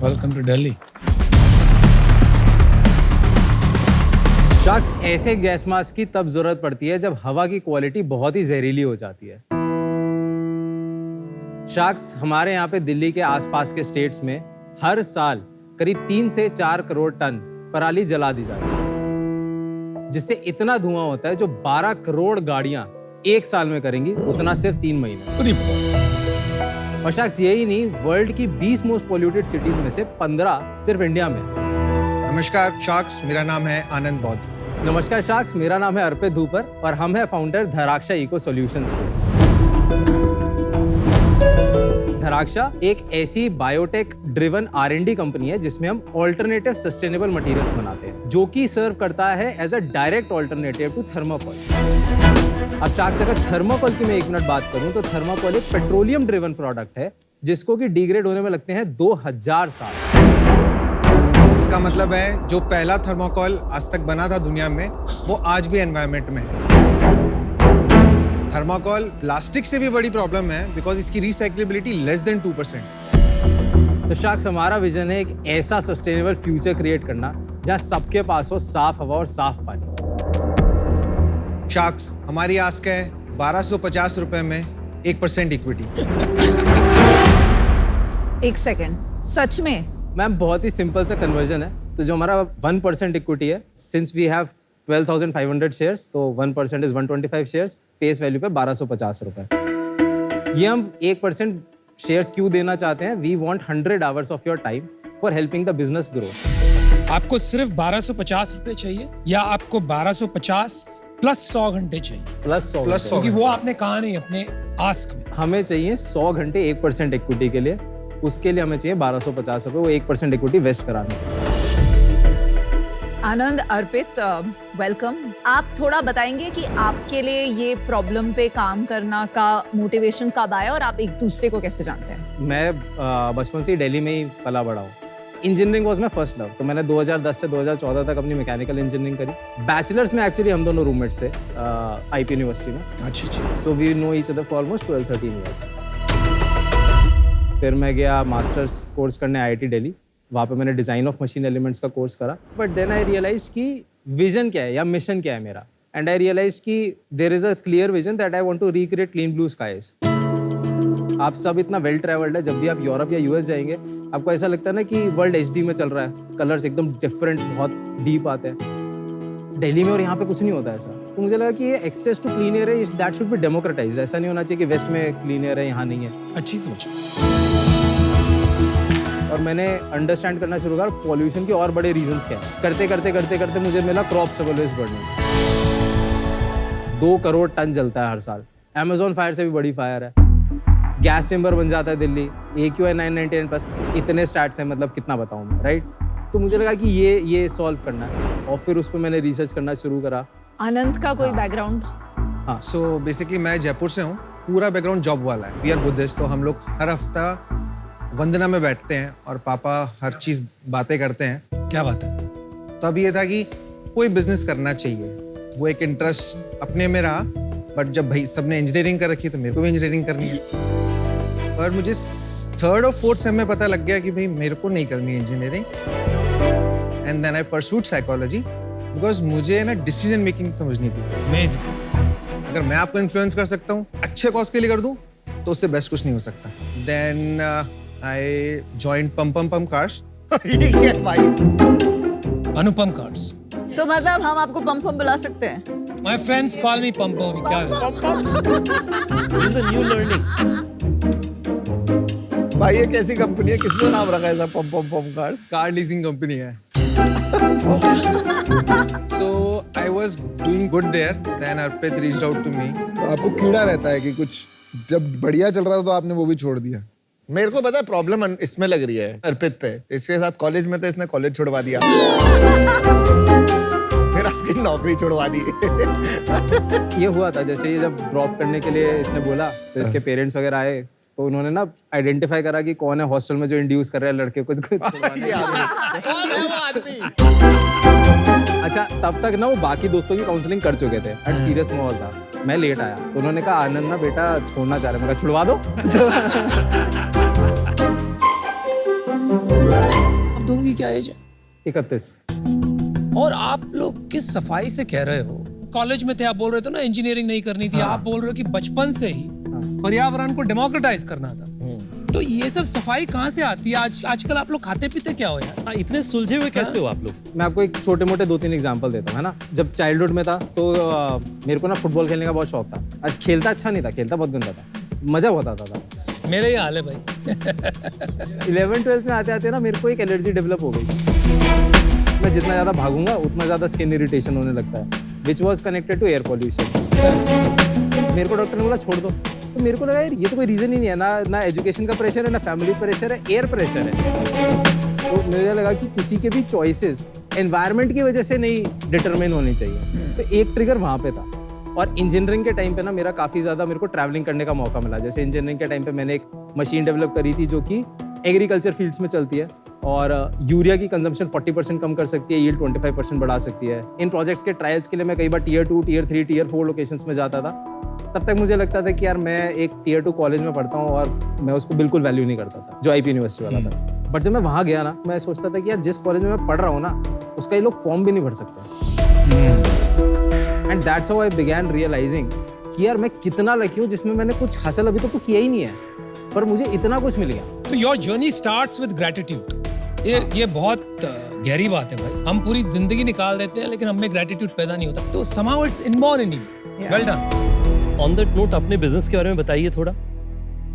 Welcome to Delhi. Sharks, ऐसे gas mask की तब जरूरत पड़ती है जब हवा की क्वालिटी बहुत ही जहरीली हो जाती है। शार्क्स, हमारे यहाँ पे दिल्ली के आसपास के स्टेट्स में हर साल करीब 3 से 4 करोड़ टन पराली जला दी जाती है, जिससे इतना धुआं होता है जो 12 करोड़ गाड़ियां एक साल में करेंगी, उतना सिर्फ 3 महीने। और शार्क्स, यही नहीं, वर्ल्ड की 20 मोस्ट पोल्यूटेड सिटीज में से 15 सिर्फ इंडिया में। नमस्कार शार्क्स, मेरा नाम है आनंद बौद्ध। नमस्कार शार्क्स, मेरा नाम है अर्पित धूपर और हम हैं फाउंडर धराक्षा इको सॉल्यूशंस के। धराक्षा एक ऐसी बायोटेक ड्रिवन R&D कंपनी है जिसमें हम ऑल्टरनेटिव सस्टेनेबल मटेरियल्स बनाते हैं, जो कि सर्व करता है as a direct alternative to thermocol. अब शार्क्स, अगर थर्मोकोल की मैं 1 मिनट बात करूं तो थर्मोकोल एक पेट्रोलियम ड्रिवन प्रोडक्ट है जिसको कि डिग्रेड होने में लगते हैं 2000 साल। इसका मतलब है जो पहला थर्मोकोल आज तक बना था दुनिया में, वो आज भी एनवायरनमेंट में है। थर्मोकोल प्लास्टिक से भी बड़ी प्रॉब्लम है बिकॉज इसकी रिसाइक्लेबिलिटी लेस देन 2%। तो शार्क्स, हमारा विजन है एक ऐसा सस्टेनेबल फ्यूचर क्रिएट करना जहां सबके पास हो साफ हवा और साफ पानी। शार्क्स, हमारी आस्क है 1250 रुपए में 1% इक्विटी। 1 सेकंड, सच में? मैम, बहुत ही सिंपल सा कन्वर्जन है। तो जो हमारा 1% इक्विटी है, सिंस वी हैव 12,500 शेयर्स, तो 1% इज 125 शेयर्स, फेस वैल्यू पे 1250 रुपए। ये हम 1% शेयर्स क्यों देना चाहते हैं? We want 100 hours of your time for helping the business grow. आपको सिर्फ 1250 रुपए चाहिए या आपको 1250 प्लस 100 घंटे चाहिए? प्लस 100। क्योंकि वो आपने कहा नहीं अपने आस्क में। हमें चाहिए 100 घंटे 1% इक्विटी के लिए। उसके लिए हमें चाहिए 1250 रुपए, वो 1% इक्विटी वेस्ट कराने के लिए। आनंद, अर्पित, वेलकम। आप थोड़ा बताएंगे कि आपके लिए ये प्रॉब्लम पे काम करना का मोटिवेशन कब आया और आप एक दूसरे को कैसे जानते हैं? मैं बचपन से ही दिल्ली में ही पला बड़ा हूँ। Engineering was my first love, तो मैंने 2010 से 2014 तक अपनी मैकेनिकल इंजीनियरिंग करी। बैचलर्स में एक्चुअली हम दोनों रूममेट्स थे आईपी यूनिवर्सिटी में। अच्छा। So we know each other for almost 12-13 years. फिर मैं गया मास्टर्स कोर्स करने आईआईटी दिल्ली। वहाँ पे मैंने डिज़ाइन ऑफ मशीन एलिमेंट्स का कोर्स करा। बट देन आई रियलाइज कि विजन क्या है या मिशन क्या है मेरा। एंड आई रियलाइज कि there is a clear vision that I want to recreate clean blue skies. आप सब इतना वेल ट्रैवल्ड है, जब भी आप यूरोप या यूएस जाएंगे आपको ऐसा लगता है ना कि वर्ल्ड HD में चल रहा है, कलर्स एकदम डिफरेंट, बहुत डीप आते हैं। दिल्ली में और यहाँ पे कुछ नहीं होता ऐसा। तो मुझे लगा कि ये एक्सेस टू क्लीन एयर है, दैट शुड बी डेमोक्रेटाइज्ड। ऐसा नहीं होना चाहिए कि वेस्ट में क्लीन एयर है, यहाँ नहीं है। अच्छी सोच। और मैंने अंडरस्टैंड करना शुरू करा पॉल्यूशन के और बड़े रीजंस क्या है। करते करते मुझे मिला crop struggle waste burning. 2 crore tonne जलता है हर साल। अमेजोन फायर से भी बड़ी फायर है। गैस चेंबर बन जाता है दिल्ली। AQI 999 प्लस, इतने स्टैट्स हैं, मतलब कितना बताऊं मैं, राइट? तो मुझे लगा कि ये सॉल्व करना है और फिर उस पर मैंने रिसर्च करना शुरू करा। आनंद का कोई बैकग्राउंड? हाँ, सो बेसिकली मैं जयपुर से हूँ। पूरा बैकग्राउंड जॉब वाला है। वी आर बुद्धिस्ट, तो हम लोग हर हफ्ता वंदना में बैठते हैं और पापा हर चीज़ बातें करते हैं। क्या बात है? तो अब ये था कि कोई बिजनेस करना चाहिए। वो एक इंटरेस्ट अपने में रहा। बट जब भाई सबने इंजीनियरिंग कर रखी तो मेरे को भी इंजीनियरिंग करनी है। पर मुझे 3rd और 4th सेम में पता लग गया कि भाई मेरे को नहीं करनी है engineering. And then I pursued psychology because मुझे ना डिसीजन मेकिंग समझनी थी। अमेजिंग। अगर मैं आपको इन्फ्लुएंस कर सकता हूँ, अच्छे कॉज के लिए कर दूँ, तो उससे बेस्ट कुछ नहीं हो सकता। देन आई जॉइंड पम कार्स। अनुपम कार्स। तो मतलब हम आपको पंपम बुला सकते हैं? My friends call me Pampam. क्या This is a new learning. भाई ये कैसी कंपनी है? किसने नाम रखा है ऐसा पम कार्स? कार लीजिंग कंपनी है। So I was doing good there. Then Arpit reached out to me. तो आपको कीड़ा रहता है कि कुछ जब बढ़िया चल रहा था तो आपने वो भी छोड़ दिया? मेरे को पता है प्रॉब्लम इसमें लग रही है अर्पित पे। इसके साथ कॉलेज में तो इसने कॉलेज छुड़वा दिया, फिर आपकी नौकरी छुड़वा दी। ये हुआ था जैसे ये जब ड्रॉप करने के लिए इसने बोला तो इसके पेरेंट्स वगैरह आए, तो उन्होंने ना आइडेंटिफाई करा कि कौन है हॉस्टल में जो इंड्यूस कर रहा है लड़के को छुड़वाने। कौन है वो आदमी? अच्छा, तब तक ना वो बाकी दोस्तों की काउंसलिंग कर चुके थे। बट सीरियस माहौल था। मैं लेट आया तो उन्होंने कहा आनंद ना बेटा छोड़ना चाह रहे हैं। मैं कहा छुड़वा दो। दोनों की क्या एज है? 31। और आप लोग किस सफाई से कह रहे हो? कॉलेज में थे, आप बोल रहे थे ना इंजीनियरिंग नहीं करनी थी, आप बोल रहे हो कि बचपन से ही पर्यावरण को डेमोक्रेटाइज करना था। तो ये सब सफाई कहाँ से आती है? आजकल आप लोग खाते पीते क्या हो यार? हाँ, इतने सुलझे हुए कैसे हो आप लोग? मैं आपको एक छोटे मोटे 2-3 एग्जांपल देता हूँ, है ना। जब चाइल्डहुड में था तो मेरे को ना फुटबॉल खेलने का बहुत शौक था। आज खेलता अच्छा नहीं था, खेलता बहुत गंदा था, मजा बहुत आता था। मेरे ही हाल है भाई। 11th-12th में आते आते ना मेरे को एक एलर्जी डेवलप हो गई। मैं जितना ज़्यादा भागूंगा उतना ज़्यादा स्किन इरिटेशन होने लगता है, which was connected to air pollution. मेरे को डॉक्टर ने बोला छोड़ दो, तो मेरे को लगा यार ये तो कोई रीज़न ही नहीं है, ना एजुकेशन का प्रेशर है, ना फैमिली प्रेशर है, एयर प्रेशर है। तो मुझे लगा कि किसी के भी चॉइसेस एनवायरनमेंट की वजह से नहीं डिटरमाइन होनी चाहिए। तो एक ट्रिगर वहाँ पे था। और इंजीनियरिंग के टाइम पे ना मेरा काफ़ी ज़्यादा मेरे को ट्रैवलिंग करने का मौका मिला। जैसे इंजीनियरिंग के टाइम पे मैंने एक मशीन डेवलप करी थी जो कि एग्रीकल्चर फील्ड्स में चलती है और यूरिया की कंजम्पशन 40% कम कर सकती है, यील्ड 25% बढ़ा सकती है। इन प्रोजेक्ट्स के ट्रायल्स के लिए मैं कई बार Tier 2, Tier 3, Tier 4 लोकेशंस में जाता था। तब तक मुझे लगता था कि यार मैं एक Tier 2 कॉलेज में पढ़ता हूँ और मैं उसको बिल्कुल वैल्यू नहीं करता था, जो IP यूनिवर्सिटी वाला था। बट जब मैं वहाँ गया ना, मैं सोचता था कि यार जिस कॉलेज में मैं पढ़ रहा हूँ ना, उसका ये लोग फॉर्म भी नहीं भर सकते। And that's how I began realising कि यार मैं कितना लकी हूँ जिसमें मैंने कुछ हासिल अभी तक तो किया ही नहीं है, पर मुझे इतना कुछ मिल गया। तो your journey starts with gratitude. ये बहुत गहरी बात है भाई। हम पूरी जिंदगी निकाल देते हैं लेकिन हमें ग्रेटिट्यूड पैदा नहीं होता। तो somehow it's inborn in you. Well done. On that note अपने बिजनेस के बारे में बताइए थोड़ा।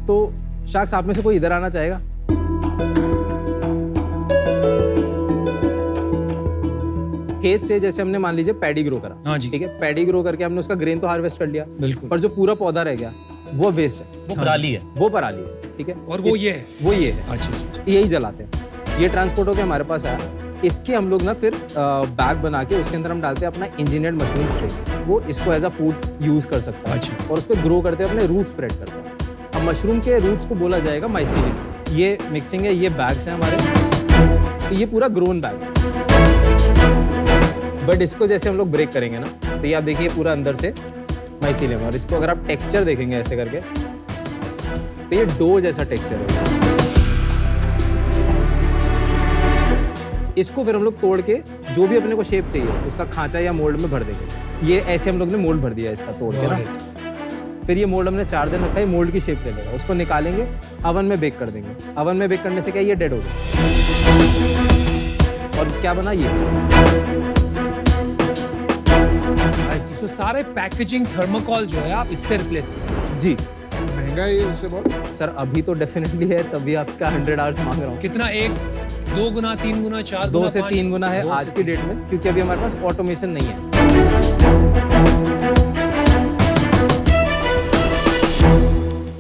तो शाक्स आप में से कोई इधर आना चाहेगा? खेत से जैसे हमने मान लीजिए पैडी ग्रो करा, हाँ जी। ठीक है, पैडी ग्रो करके हमने उसका ग्रेन तो हार्वेस्ट कर लिया, बिल्कुल। पर जो पूरा पौधा रह गया वो वेस्ट है, वो पराली है। वो पराली है, ठीक है। और वो ये है। वो ये है, अच्छा। यही जलाते हैं। ये ट्रांसपोर्ट होकर हमारे पास आया। इसके हम लोग ना फिर बैग बना के उसके अंदर हम डालते हैं अपना इंजीनियर्ड मशरूम स्ट्रेन। वो इसको एज अ फूड यूज कर सकता है। अच्छा। और उस पर ग्रो करते हैं, अपने रूट स्प्रेड करते हैं। अब मशरूम के रूट्स को बोला जाएगा माइसीलियम। ये मिक्सिंग है, ये बैग्स हैं हमारे, तो ये पूरा ग्रोन बैग है। बट इसको जैसे हम लोग ब्रेक करेंगे ना, तो ये आप देखिए पूरा अंदर से माइसीलियम। और इसको अगर आप टेक्सचर देखेंगे ऐसे करके, तो ये डो जैसा टेक्सचर है। इसको फिर हम लोग तोड़ के जो भी अपने को शेप चाहिए उसका खांचा या मोल्ड में भर देंगे। ये ऐसे हम लोग ने मोल्ड भर दिया इसका तोड़ के ना। फिर ये मोल्ड हमने 4 दिन रखा है, मोल्ड की शेप ले लेगा। उसको निकालेंगे, अवन में बेक कर देंगे। अवन में बेक करने से क्या ये डेड हो गया। और क्या बना ये? तो सारे पैकेजिंग थर्मोकॉल जो है आप इससे रिप्लेस कर सकते हैं। जी महंगा है ये उससे बहुत। सर, अभी तो डेफिनेटली है, तभी आपका 100 आवर्स मांग रहा हूँ। कितना? 1, 2 गुना, 3 गुना, 4 2 गुना, से 5? 3 गुना है 2 आज से की 3 डेट में, क्योंकि अभी हमारे पास ऑटोमेशन नहीं है।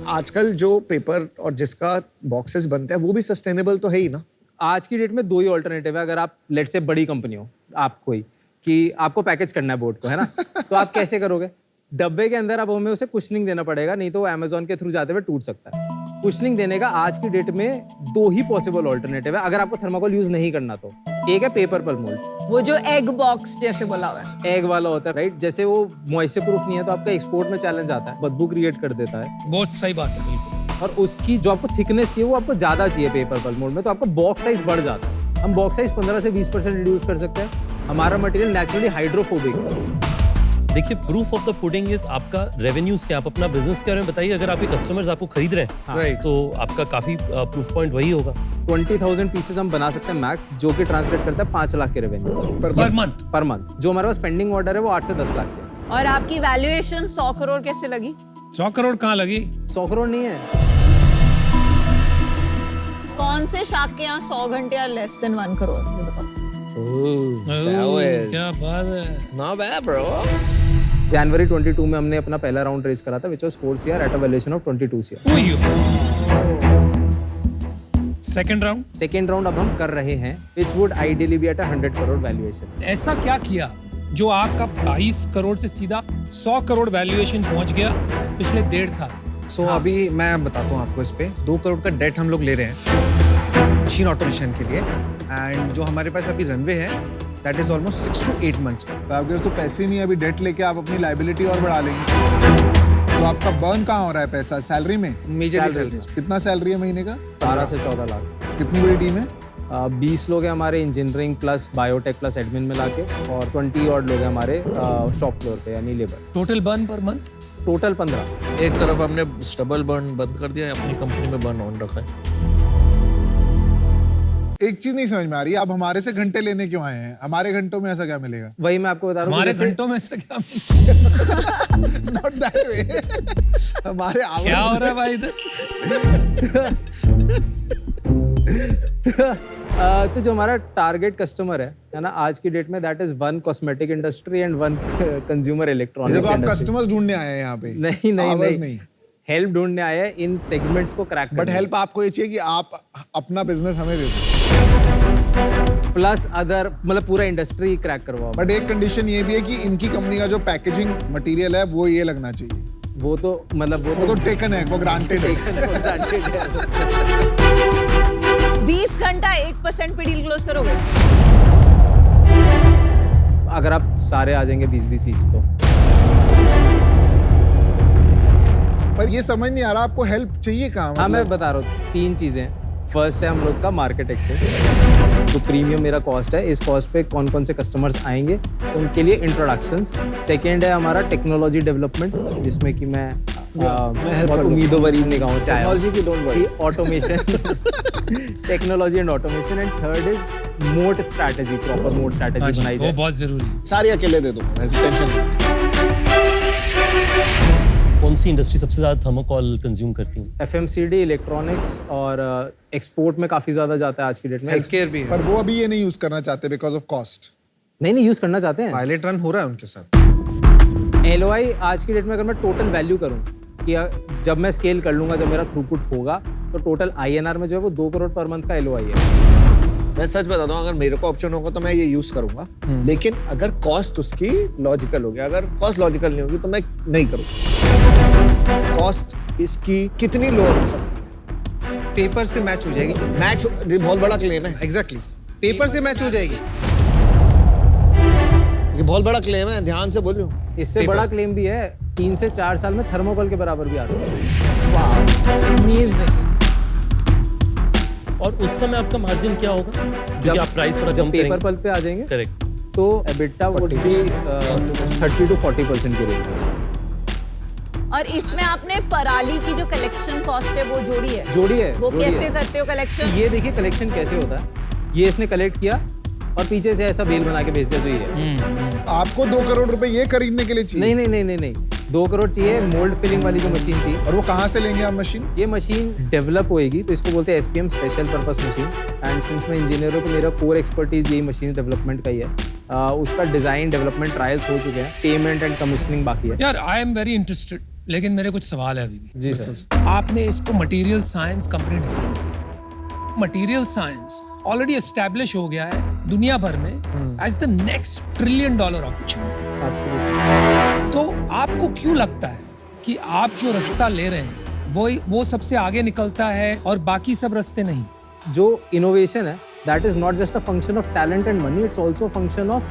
आजकल जो पेपर और जिसका बॉक्सेस बनते हैं वो भी सस्टेनेबल तो है ही ना। आज की डेट में 2 ही ऑल्टरनेटिव है। अगर आप लेट से बड़ी कंपनी हो, आप कोई कि आपको पैकेज करना है बोर्ड को, है ना, तो आप कैसे करोगे? डब्बे के अंदर अब हमें उसे कुशनिंग देना पड़ेगा, नहीं तो वो अमेजोन के थ्रू जाते हुए टूट सकता है। कुशनिंग देने का आज की डेट में 2 ही पॉसिबल ऑल्टरनेटिव है अगर आपको थर्माकोल यूज नहीं करना तो। एक है पेपर पल मोल्ड, वो जो एग बॉक्स जैसे बोला हुआ है, एग वाला होता है, राइट। जैसे वो मॉइस्चर प्रूफ नहीं है तो आपका एक्सपोर्ट में चैलेंज आता है, बदबू क्रिएट कर देता है। बहुत सही बात है, बिल्कुल। और उसकी जो आपको थिकनेस चाहिए वो आपको ज्यादा चाहिए पेपर पल मोल्ड में, तो आपका बॉक्स साइज बढ़ जाता है। हम बॉक्स साइज 15 से 20% रिड्यूस कर सकते हैं। हमारा मटेरियल नेचुरली हाइड्रोफोबिक है। देखिए, proof of the pudding is आपका रेवेन्यूज क्या। आप अपना बिजनेस के बारे में बताइए। अगर आपके कस्टमर्स आपको खरीद रहे हैं Right. तो आपका काफी प्रूफ पॉइंट वही होगा। 20,000 पीसेस हम बना सकते हैं मैक्स, जो कि ट्रांसलेट करता है 5 लाख के revenue per month. Per month. जो हमारे पास पेंडिंग ऑर्डर है वो 8 से 10 लाख के। और आपकी वैल्यूएशन 100 करोड़ कैसे लगी? 100 करोड़ कहाँ लगी? 100 करोड़ नहीं है। कौन से शाख के यहाँ 100 घंटे या लेस देन 1 करोड़? ये बताओ। क्या बात है। Not bad, bro. जनवरी 22 में हमने अपना पहला राउंड रेज करा था, which was 4 CR at a valuation of 22 CR। Second round? Second round अब हम कर रहे हैं, which would ideally be at 100 crore valuation. ऐसा क्या किया जो आपका 22 करोड़ से सीधा 100 करोड़ वैल्यूएशन पहुंच गया पिछले 1.5 साल? सो अभी मैं बताता हूँ आपको। इस पे 2 करोड़ का डेट हम लोग ले रहे हैं मशीन ऑटोमेशन के लिए। एंड जो हमारे पास अभी रनवे है that is almost 6 to 8 months का। तो आपके पास तो पैसे ही नहीं है, अभी डेट लेके आप अपनी लाइबिलिटी और बढ़ा लेंगे। तो आपका बर्न कहाँ हो रहा है पैसा? सैलरी में? मेजर कितना सैलरी है महीने का? 12 से 14 लाख। कितनी बड़ी टीम है? 20 लोग हैं हमारे engineering plus biotech plus admin मिला के, और 20 और लोग हैं हमारे शॉप फ्लोर पे यानी labour. Total burn per month? Total 15। एक तरफ हमने स्टबल बर्न बंद कर दिया, अपनी कंपनी में बर्न ऑन रखा है। एक चीज नहीं समझ में आ रही, आप हमारे से घंटे लेने क्यों आए हैं? हमारे घंटों में ऐसा क्या मिलेगा? वही मैं आपको बता रहा हूँ। हमारे जैसे- घंटों में से क्या नॉट दैट वे। हमारे क्या हो hours रहा है भाई इधर? तो जो हमारा टारगेट कस्टमर है ना, आज की डेट में that is one cosmetic industry and one consumer ये इलेक्ट्रॉनिक्स तो आप इंडस्ट्री। कस्टमर्स ढूंढने आए हैं यहाँ पे। नहीं नहीं Hours नहीं, हेल्प ढूंढने आए हैं इन सेगमेंट्स को क्रैक बट हेल्प आपको ये चाहिए कि आप अपना बिजनेस हमें दे दो। प्लस अदर मतलब पूरा इंडस्ट्री क्रैक करवाओ। बट एक कंडीशन ये भी है कि इनकी कंपनी का जो पैकेजिंग मटेरियल है वो ये लगना चाहिए। वो तो मतलब वो तो टेकन है, वो ग्रांटेड है। 20 घंटा 1% पे डील क्लोज करोगे? अगर आप सारे आ जाएंगे 20-20 ईच तो। पर ये समझ नहीं आ रहा आपको हेल्प चाहिए कहाँ? हाँ मैं मतलब बता रहा हूँ, 3 चीजें। फर्स्ट है हम लोग का मार्केट एक्सेस, तो प्रीमियम मेरा कॉस्ट है, इस कॉस्ट पे कौन कौन से कस्टमर्स आएंगे उनके लिए इंट्रोडक्शंस। सेकेंड है हमारा टेक्नोलॉजी डेवलपमेंट, जिसमें कि मैं बहुत उम्मीदों भरी निगाहों से आया हूँ टेक्नोलॉजी की don't worry. Automation, technology and automation. And third is mode strategy, proper mode हाँ स्ट्रैटेजी जी, बनाई वो जाए। बहुत जरूरी है। सारी अकेले दे दो, टेंशन नहीं। कौन सी इंडस्ट्री सबसे ज्यादा थर्मोकॉल कंज्यूम करती हूँ? FMCD, इलेक्ट्रॉनिक्स और एक्सपोर्ट में काफी ज्यादा जाता है आज की डेट में। हेल्थ केयर भी है। पर वो अभी ये नहीं यूज करना चाहते बिकॉज ऑफ कॉस्ट। नहीं यूज करना चाहते हैं। पायलट रन हो रहा है उनके साथ। LOI आज की डेट में अगर मैं टोटल वैल्यू करूं कि जब मैं स्केल कर लूंगा, जब मेरा थ्रूपुट होगा, तो टोटल INR में जो है वो 2 करोड़ पर मंथ का LOI है। मैं सच बता दूं, अगर मेरे को ऑप्शन होगा तो मैं ये यूज करूंगा, लेकिन अगर कॉस्ट उसकी लॉजिकल होगी, अगर कॉस्ट लॉजिकल नहीं होगी तो मैं नहीं करूंगा। कॉस्ट इसकी कितनी लो हो सकती है? पेपर से मैच हो जाएगी। मैच ये बहुत बड़ा क्लेम है। एग्जैक्टली, पेपर से मैच हो जाएगी। ये बहुत बड़ा क्लेम है, ध्यान से बोलियो। इससे बड़ा क्लेम भी है, 3 से 4 साल में थर्मोकोल के बराबर भी आ सकता है। अमेजिंग। और उस समय आपका मार्जिन क्या होगा? क्योंकि आप प्राइस थोड़ा जब कम पेपर करेंगे। पल्प पे आ जाएंगे करेक्ट। तो EBITDA वुड बी 30 to 40% की रेंज। और इसमें आपने पराली की जो कलेक्शन कॉस्ट है वो जोड़ी है? जोड़ी है। वो जोड़ी कैसे है। करते हो कलेक्शन? ये देखिए कलेक्शन कैसे होता है। ये इसने कलेक्ट किया और पीछे से ऐसा बेल बना के भेज दिया, जो ये है। आपको 2 करोड़ रुपए ये खरीदने के लिए चाहिए? नहीं, 2 करोड़ चाहिए मोल्ड फिलिंग वाली जो मशीन थी। और वो कहाँ से लेंगे आप मशीन? ये मशीन डेवलप होएगी, तो इसको बोलते हैं SPM, special purpose machine. And since मैं इंजीनियर हूँ तो मेरा कोर एक्सपर्टीज यही मशीन डेवलपमेंट का ही है। उसका डिजाइन डेवलपमेंट ट्रायल्स हो चुके हैं, पेमेंट एंड कमीशनिंग बाकी है। यार आई एम वेरी इंटरेस्टेड, लेकिन मेरे कुछ सवाल है अभी भी। जी सर। आपने इसको मटेरियल साइंस कंपनी डिफाइन की। मटेरियल साइंस ऑलरेडी एस्टैब्लिश हो गया है दुनिया भर में as the next $1 trillion opportunity. Absolutely. तो आपको क्यों लगता है कि आप जो रास्ता ले रहे हैं वो सबसे आगे निकलता है और बाकी सब रास्ते नहीं? जो इनोवेशन है that is not just a function of talent and money, it's also function of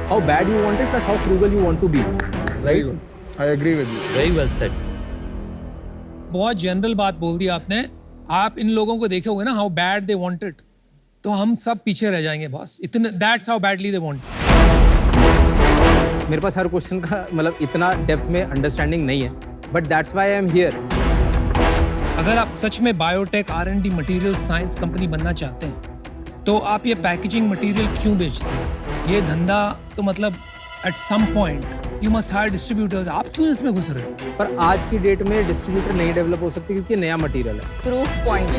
how bad you want it plus how frugal you want to be. Very good, I agree with you. Very well said. बहुत general बात बोल दी आपने। आप इन लोगों को देखे होंगे ना, how bad they want it, तो हम सब पीछे रह जाएंगे बॉस। इतने that's how badly they want it. मेरे पास हर क्वेश्चन का मतलब इतना डेप्थ में अंडरस्टैंडिंग नहीं है, but that's why I am here. अगर आप सच में biotech R&D material science company बनना चाहते हैं तो आप ये पैकेजिंग मटेरियल क्यों बेचते हैं? ये धंधा तो मतलब at some point you must hire distributors. आप क्यों इसमें घुस रहे हो? पर आज की डेट में डिस्ट्रीब्यूटर नहीं डेवलप हो सकते क्योंकि नया मटेरियल है। Proof point.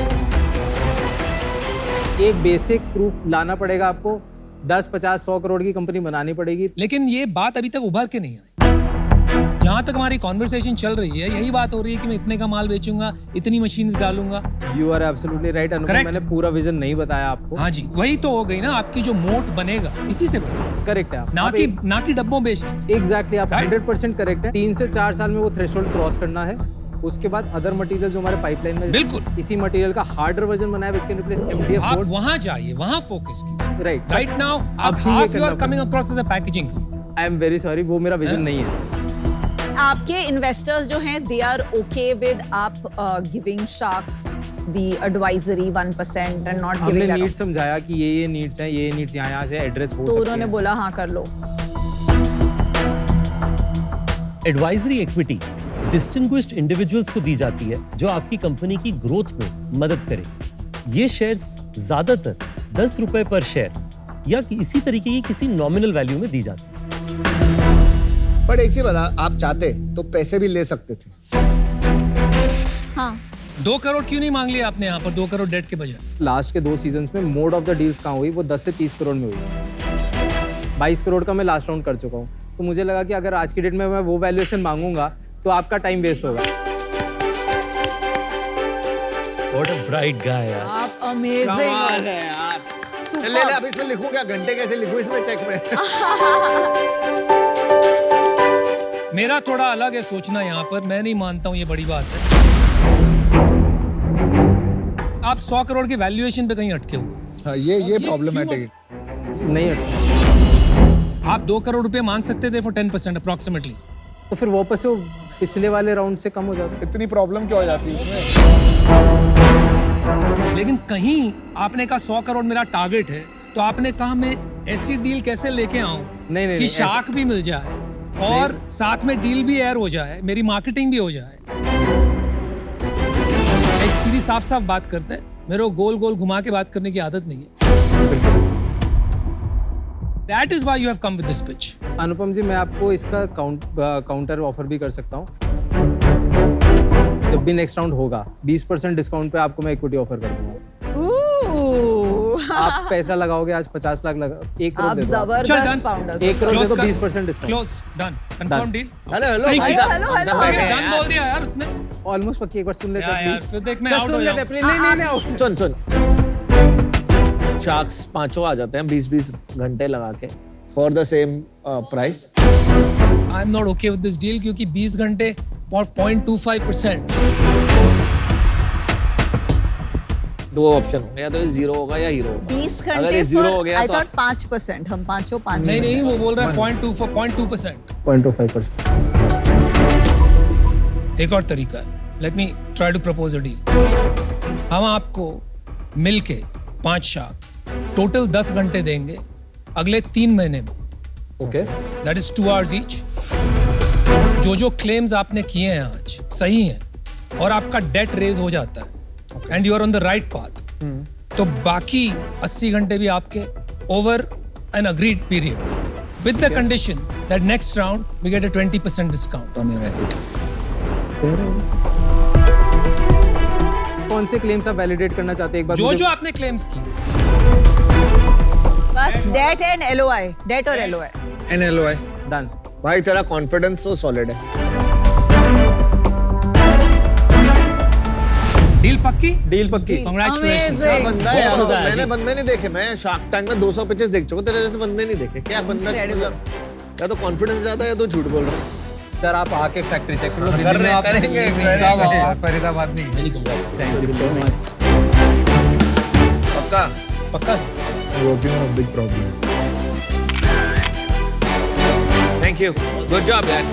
एक बेसिक प्रूफ लाना पड़ेगा आपको, 10, 50, 100 करोड़ की कंपनी बनानी पड़ेगी। लेकिन ये बात अभी तक उभर के नहीं आई। जहां तक हमारी कॉन्वर्सेशन चल रही है यही बात हो रही है कि मैं इतने का माल बेचूंगा, इतनी मशीन्स डालूंगा। You are absolutely right Anupam, Correct. मैंने पूरा विजन नहीं बताया आपको। हाँ जी, वही तो हो गई ना आपकी जो मोट बनेगा, इसी से बनेगा, करेक्ट है आप। ना कि डब्बों बेचने से। एग्जैक्टली आप Right? 100% करेक्ट है। 3 से 4 साल में वो थ्रेशोल्ड क्रॉस करना है। उसके बाद अदर मटेरियल जो हमारे पाइपलाइन में बिल्कुल। इसी मटेरियल का हार्डर वर्जन बनाया व्हिच कैन रिप्लेस MDF आप बोर्ड्स। वहां जाइए, वहां फोकस कीजिए। राइट राइट नाउ आप अभी ये हाफ यू करना are coming across as a packaging. I am very sorry, वो मेरा विजन नहीं है। आपके इन्वेस्टर्स जो हैं दे आर ओके विद आप giving sharks the advisory 1% and not हमने giving that नीड out? समझाया कि ये नीड्स हैं, ये नीड्स यहाँ से एड्रेस हो तो सकती उन्होंने हैं। बोला हाँ कर लो। एडवाइजरी इक्विटी डिस्टिंग्विश्ड इंडिविजुअल्स को दी जाती है जो आपकी कंपनी की ग्रोथ में मदद करे। ये शेयर्स ज्यादातर 10 रुपए पर शेयर या इसी तरीके की किसी नॉमिनल वैल्यू में दी जाती है। पर एक चीज बता, आप चाहते तो पैसे भी ले सकते थे। हाँ 2 करोड़ क्यों नहीं मांग लिया आपने यहाँ पर 2 करोड़ डेट के बजाय? लास्ट के 2 सीजन्स में मोड ऑफ द डील्स कहाँ हुई, वो 10 से 30 करोड़ में हुई। 22 करोड़ का मैं लास्ट राउंड कर चुका हूँ, तो मुझे लगा कि अगर आज की डेट में मैं वो वैल्यूएशन मांगूंगा तो आपका टाइम वेस्ट होगा। What a bright guy यार। आप अमेजिंग है यार। ले ले, अब इसमें लिखूं क्या? घंटे कैसे लिखूं इसमें चेक में? मेरा थोड़ा अलग है सोचना यहाँ पर, मैं नहीं मानता हूँ ये बड़ी बात है। आप 100 करोड़ के वैल्यूएशन पे कहीं अटके हुए। हाँ, ये प्रॉब्लमेटिक है। नहीं हटता। आप 2 करोड़ रुपए मांग सकते थे फॉर 10% अप्रोक्सीमेटली। तो फिर वापस से वो पिछले वाले राउंड से कम हो जाता। इतनी प्रॉब्लम क्यों हो जाती है इसमें? लेकिन कहीं आपने कहा 100 करोड़ मेरा टारगेट है, तो आपने कहा मैं ऐसी डील कैसे लेके आऊं नहीं, कि नहीं, शाख भी मिल जाए और साथ में डील भी एयर हो जाए, मेरी मार्केटिंग भी हो जाए। एक सीधी साफ साफ बात करते हैं, मेरे को गोल गोल घुमा के बात करने की आदत नहीं है। That is why you have come with this pitch. अनुपम जी, मैं आपको इसका काउंटर ऑफर भी कर सकता हूँ। जब भी नेक्स्ट राउंड होगा 20% डिस्काउंट पे आपको मैं इक्विटी ऑफर कर दूंगा। आप पैसा लगाओगे आज 50 लाख लगा, 1 करोड़ आप दे दो आप। चल, जबरदस्त done. फाउंडर। 1 करोड़ दे Close दो, कर। 20% discount. Close, done, confirm deal. Hello hello Thank भाई you. साहब, हेलो, हम सब हेलो, बैठे Okay, हैं done यार। बोल दिया यार उसने। ऑलमोस्ट पक्की, एक बार सुन लेते यार, हैं यार, प्लीज। फिर देख मैं सर, out सुन हो लेते हैं जाऊं। प्लीज। नहीं नहीं नहीं, सुन सुन, शार्क्स पांचों आ जाते हैं 20-20 घंटे लगा के for the same price. I am not okay with this deal क्योंकि 20 घंटे और 0.25%। दो ऑप्शन होंगे, या तो ये जीरो होगा या हीरो होगा। 20 अगर ये घंटे जीरो हो गया आई तो थॉट 5%, हम पांचों 5। नहीं नहीं, वो बोल रहा है 0.2%। 0.25%। एक और तरीका है, let me try to propose a deal. हम आपको मिलके 5 शाख टोटल 10 घंटे देंगे अगले 3 महीने में। Okay, that is 2 hours each. जो क्लेम्स आपने किए हैं आज सही हैं और आपका डेट रेज हो जाता है and you are on the right path, तो बाकी 80 घंटे भी आपके over an agreed period with the condition that next round we get a 20% discount on your equity. कौन से क्लेम्स आप वैलिडेट करना चाहते हैं एक बार जो आपने क्लेम्स किए बस डेट एंड एलओआई, डेट और एलओआई। NLOI। डन। भाई तेरा कॉन्फिडेंस तो सॉलिड है। डील पक्की? डील पक्की। कांग्रेचुलेशंस। Amazing. बंदा है यार, बहुत मजा आया मैंने जी। बंदे नहीं देखे। मैं शार्क टैंक में 200 पिचेस देख चुका, तेरे जैसे बंदे नहीं देखे। क्या बंदा, Incredible. या तो कॉन्फिडेंस ज्यादा है या तो झूठ बोल रहा है। सर आप आके फैक्ट्री चेक कर लो। कर रहे हैं, करेंगे। फरीदाबाद नहीं। Thank you so much. पक्का पक्का। Working on a big problem. Thank you, good job यार।